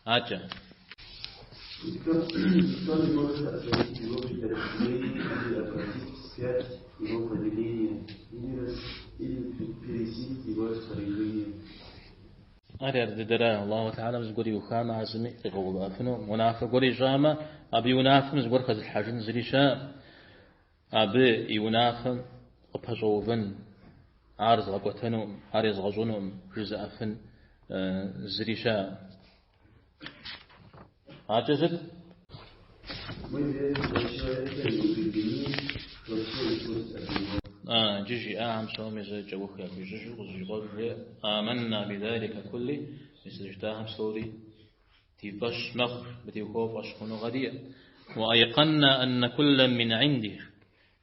أجا أريد درا الله تعالى مزقوري وخام عزمي تقول أفنو منافق قولي جامع أبي منافق مزقور خذ الحاجة زريشا أبي ينافق قبضوفن عارض غقوتنو عارض غزونو جزء أفن زريشا عجزت جيجي أعم سومي زي جوخ يا جيجي وزيغوغي آمنا بذلك كله مثل جتاهم سوري تيبش مخ بتيوخوف أشخنو غدية وأيقنا أن كل من عنده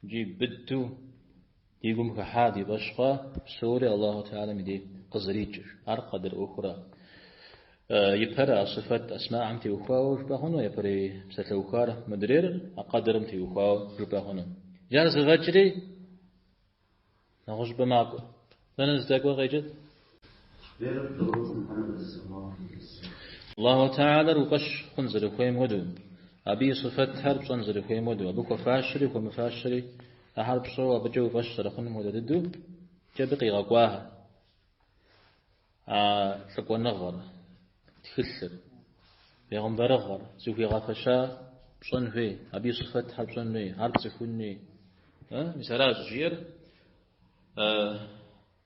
جيب بدو يقوم كحادي بشقى سوري الله تعالى مدي قزريجر أرقدر أخرى يبرا صفة أسماء عم تيوخاو جبهنو يبري ستوخار مدرير أقدرم تيوخاو جبهنو جالس غجري نغش بماكو لنزدق وغيجد الله تعالى رقش خنزر خويم ودو أبي صفة حرب صنزر خويم ودو أبوك فاشري ومفاشري أحرب صو أبجو فاشر خنم وددو جبقي غقواها تقوى النغر تخسر بيغمبر غر زوفي غفشا صنفي أبي صفة حرب صنفي حرب سفني مثال جير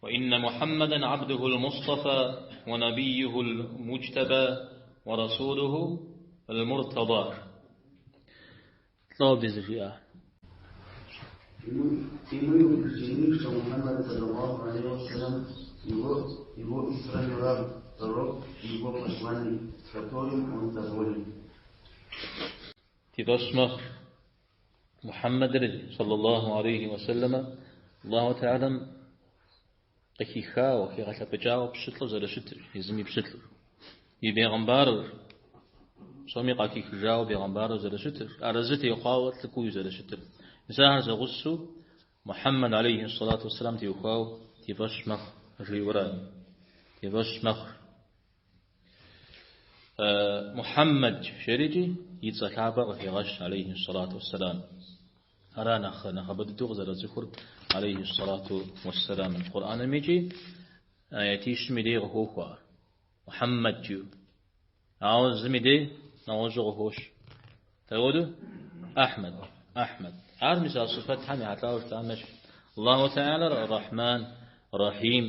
وإن محمدا عبده المصطفى ونبيه المجتبى ورسوله المرتضى طلب زفيا محمد صلى الله عليه وسلم يقول إسرائيل الرب يقول أشواني كتولم وانتظولي تبسمه محمد صلى الله عليه وسلم الله تعالى أكي خاو أكي غشا بجاو بشتلو زر شتر يزمي بشتلو يبيغمبارو صومي قاكي خجاو بيغمبارو زر شتر أرزتي يقاو تلكو زر شتر مساهر زغسو محمد عليه الصلاة والسلام تيوخاو تبسمه الريوران تبسمه محمد شريجي يتصحابه وفي غش عليه الصلاة والسلام أرانا خبدتو غزر الزخور عليه الصلاة والسلام القرآن ميجي يتيش مدي غهوخوا محمد جو عاوز مدي نعوز غهوش تقولوا أحمد عارف مثال صفات حمي هتلاقوا تعمش الله تعالى الرحمن رحيم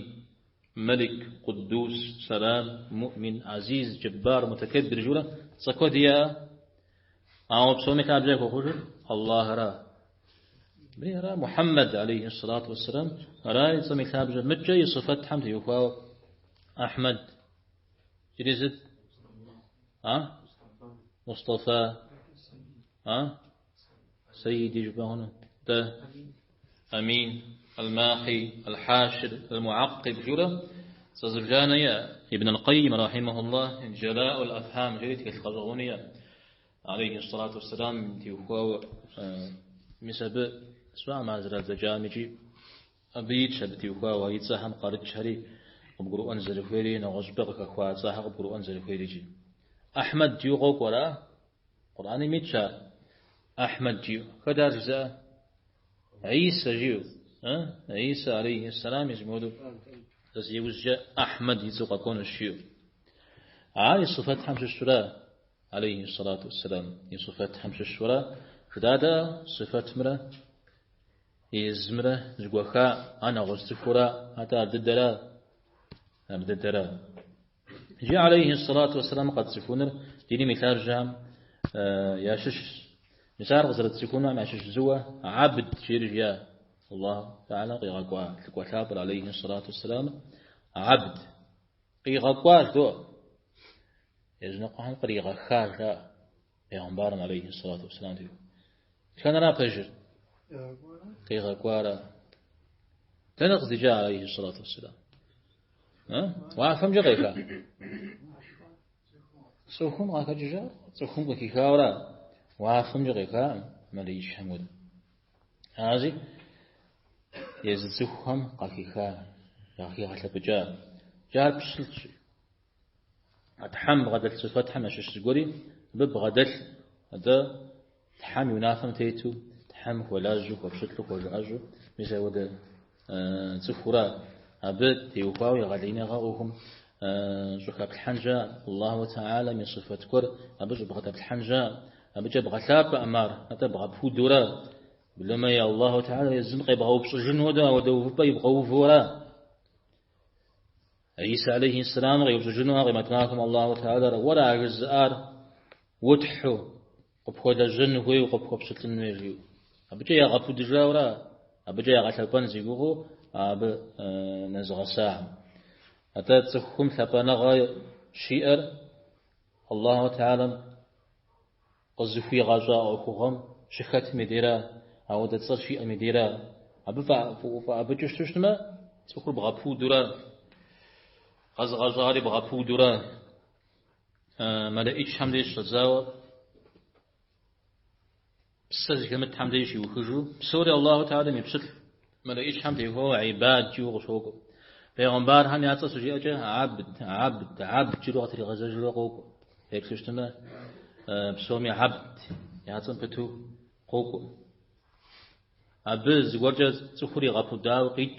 ملك قدوس سلام مؤمن عزيز جبار متكبر جولا سكوديا عاوز بسومك أبجاك وخوش الله را بريرا محمد عليه الصلاة والسلام رأي سمي كتاب متجي صفات حمد يوفاو أحمد جريزد مصطفى سيدي جبهنا ده أمين الماحي الحاشر المعقب جرى سزرجانا يا ابن القيم رحمه الله جلاء الأفهام جريت كالقزغونية عليه الصلاة والسلام تيوفاو مسبب سواء ما زرت جامجي أبيت شبتي وخوا ويتسهم قارد شهري وبقرؤ أنزل فيري نغزبق أخوات ساحق بقرؤ أنزل فيري جي أحمد جيو قوك ولا قرآن ميتشا أحمد جيو كدار جزاء عيسى جيو عيسى عليه السلام يزمودو تسيوز جاء أحمد يتوقع كون الشيو عالي صفات حمش الشراء عليه الصلاة والسلام صفات حمش الشراء فدادا صفات مرة يزمرة زقوخا أنا غستفورا حتى أبددرا جاء عليه الصلاة والسلام قد سفونر ديني مثال جام ياشش مثال غزرت سفونا مع شش زوة عبد شيرجيا الله تعالى قيغاقوا تقوى عليه الصلاة والسلام عبد قيغاقوا ذو يزنقها قريغا خارجا بيغمبارا عليه الصلاة والسلام كان لا فجر قيغا كوارا تنقضي جاء عليه الصلاة والسلام وعفهم جغيكا سوخم غاكا جاء سوخم كيكاورا وعفهم جغيكا مليش حمود هذه يزد سوخم قاكيكا ياخي غاكا بجاء جاء بشلتش أتحم غدل صفات حم أشش جوري بب غدل هذا تحم ينافم تيتو تحم ولاجو وبشتلو وجاجو مثل وده تفورا أبد يوفاوي غادينا غاوهم شكاب الحنجة الله تعالى من صفة كر أبج بغتاب الحنجة أبج بغتاب أمار أتبغى بفودورا بلما يا الله تعالى يزنق يبغى بصجن ودا ودوفبا يبغى فورا عيسى عليه السلام غير بصجنها غير متناكم الله تعالى ورا جزار وتحو قبخود الجن هو وقبخود بشتن ويجيو أبج يا غفود جاورا أبج يا غتابان زيغو أب نزغ ساعة أتتخم ثبنا غاية شيئر الله تعالى قزفي غجاء أخوهم شخت مديرة أو تتصل شيء مديرة أبجوش تشتما تخرب غفو درا غزغاري بغفو درا ملائكة حمديش رزاوة بسز كلمة حمديش يوخجو بسوري الله تعالى مبسط ملائكة حمدي هو عباد جو غشوكو پیغمبر هم یاد سوچی اچه عبد چی رو قطری غزه جلو قوکو یک سوچتمه بسومی عبد یاد سن پتو قوکو عبز ورجز سخوری غفو داو قیج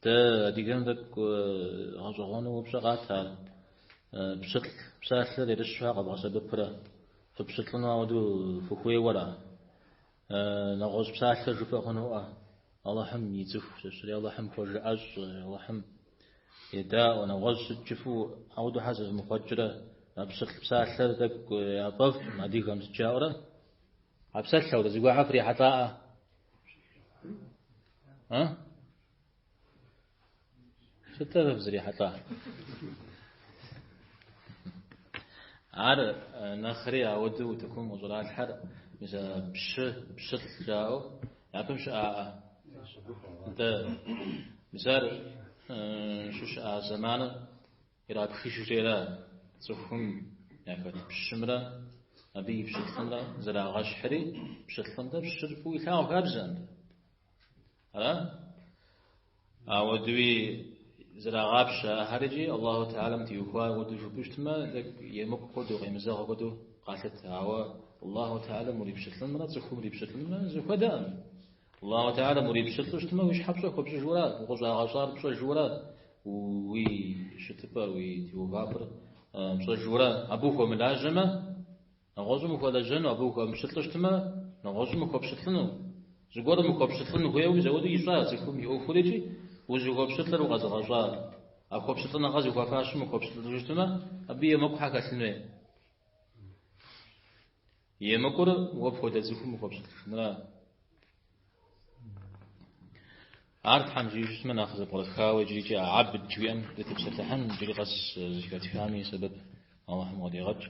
تا دیگرم دک غزغانو وبشغات بشتل بساتل لرشها قبغسه بپره فبشتلنا ودو فخوي ورا نغوز بساتل جفا خنوه الله حم يزف شري الله حم كوج أج الله حم يدا ونغز جفو عودو حسب مفجرة بشكل بسالة ذاك يطف ما ديك أمس تجاورة بسالة ولا زقوا عفري حطاء ها شو تعرف زري حطاء عار نخري عودو تكون مزرعة الحر مثلا بشكل جاو يعرفش أنت مثال شوش زمانه يراد خيشو جيرا تفهم يعني بشمرة أبي بشتلنا زرع غاش حري بشتلنا بشرفو يثاو غابزان هلا أو دوي زرع غابش هرجي الله تعالى متيوكوا ودو شبشتما يمك قدو غيمزاغ قدو قاتت هوا الله تعالى مريب بشتلنا تفهم مريب بشتلنا زكوا دام الله تعالى مريب شتلوش تما ويش حبسه خبز جورات وغزا غشار بس جورات وي شتبر وي تيوغابر بس جورات أبوه من الجمة نغزم كل الجنة أبوه مشتلوش تما نغزم كبشتلنو زغور مكبشتلنو هو يزود يسوع زكوم يوفريجي وزغور بشتلو غزا غشار أكبشتلنا غزا وفاش مكبشتلوش تما أبي يمك حكا سنوي يمكور وفود زكوم مكبشتلنا عارف حمجي جسمه ناخذ برخاوي جيجي عبد جويم لتبسطحن جري قص زكاة فهمي سبب الله مودي غج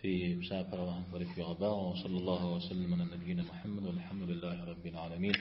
في مسافر ورفي غباء وصلى الله وسلم على نبينا محمد والحمد لله رب العالمين.